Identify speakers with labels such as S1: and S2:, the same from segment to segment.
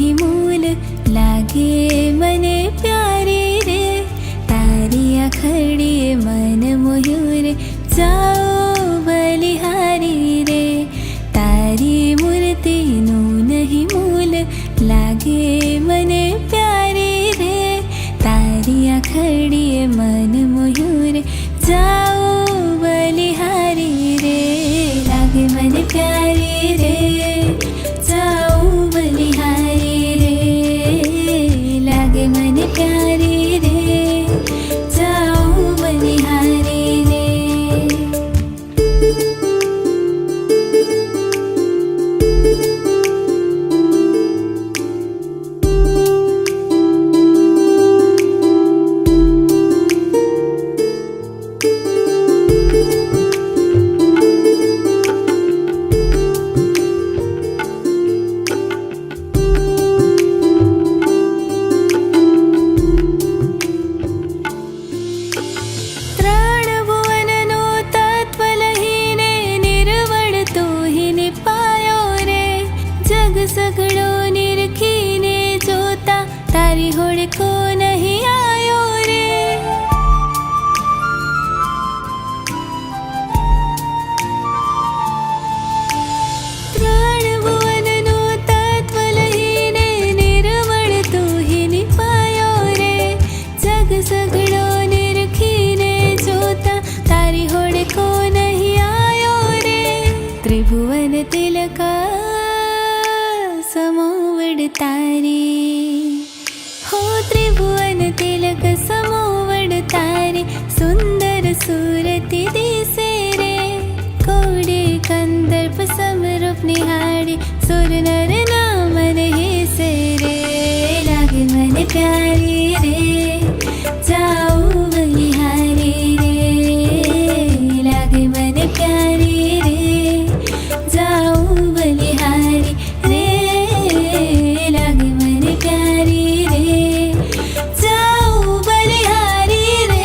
S1: नहीं मूल लागे मने प्यारी रे। तारी अखड़ी मन मोह्यो रे जाओ बलिहारी रे। तारी मूर्ति नु नहीं मूल लागे मने प्यारी रे। तारी अखड़ी मन मोह्यो रे जाओ बलिहारी रे। लागे मन प्यारी रे जाओ बलिहारी रे। लागे मन प्यारी रे जाओ बलिहारी रे। सगड़ो निरखीने जोता तारी होड़ को नहीं आयो रे। त्रण भुवन नो तत्व लहीने निर्मल तू ही निपायो रे। जग सगड़ो निरखीने जोता तारी होड़ को नहीं आयो रे। त्रिभुवन तिलका समोवड तारी हो। त्रिभुवन तिलक समोवड तारी सुंदर सूरति दिसे रे। कोडे कंदर्प समरूप निहारी सुर नर नाम रहे से रे। लागे मन प्यारी रे जाओ बलिहारी रे। लागे मन प्यारी रे जाओ बलिहारी रे। लागे मन प्यारी रे जाओ बलिहारी रे।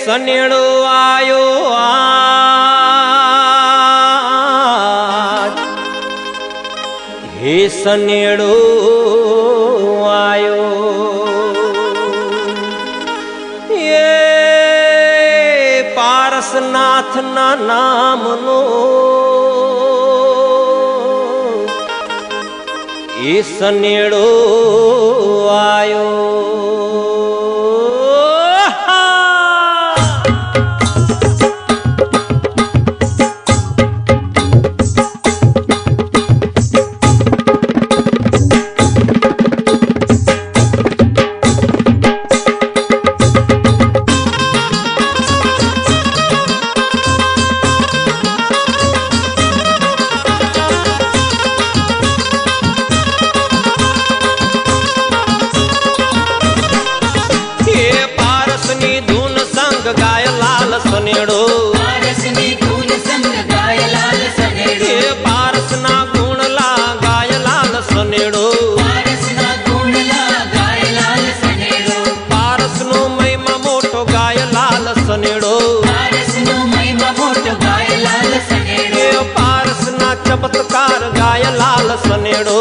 S2: सनेड़ो आयो आज। हे सनेड़ो आयो ये पारसनाथ ना नाम नो। ये सनेड़ो आयो। गाय लाल सनेड़ो पारसनी धून संग गाय लाल सनेड़ो। ये पारसना गुण ला गाय लाल सनेड़ो। पारसना गुण ला गाय लाल सनेड़ो। पारसनो महिमा मोटो गाय लाल सनेड़ो। पारसनो महिमा मोटो गाय लाल सनेड़ो। ये पारसना चमत्कार गाय लाल सनेड़ो।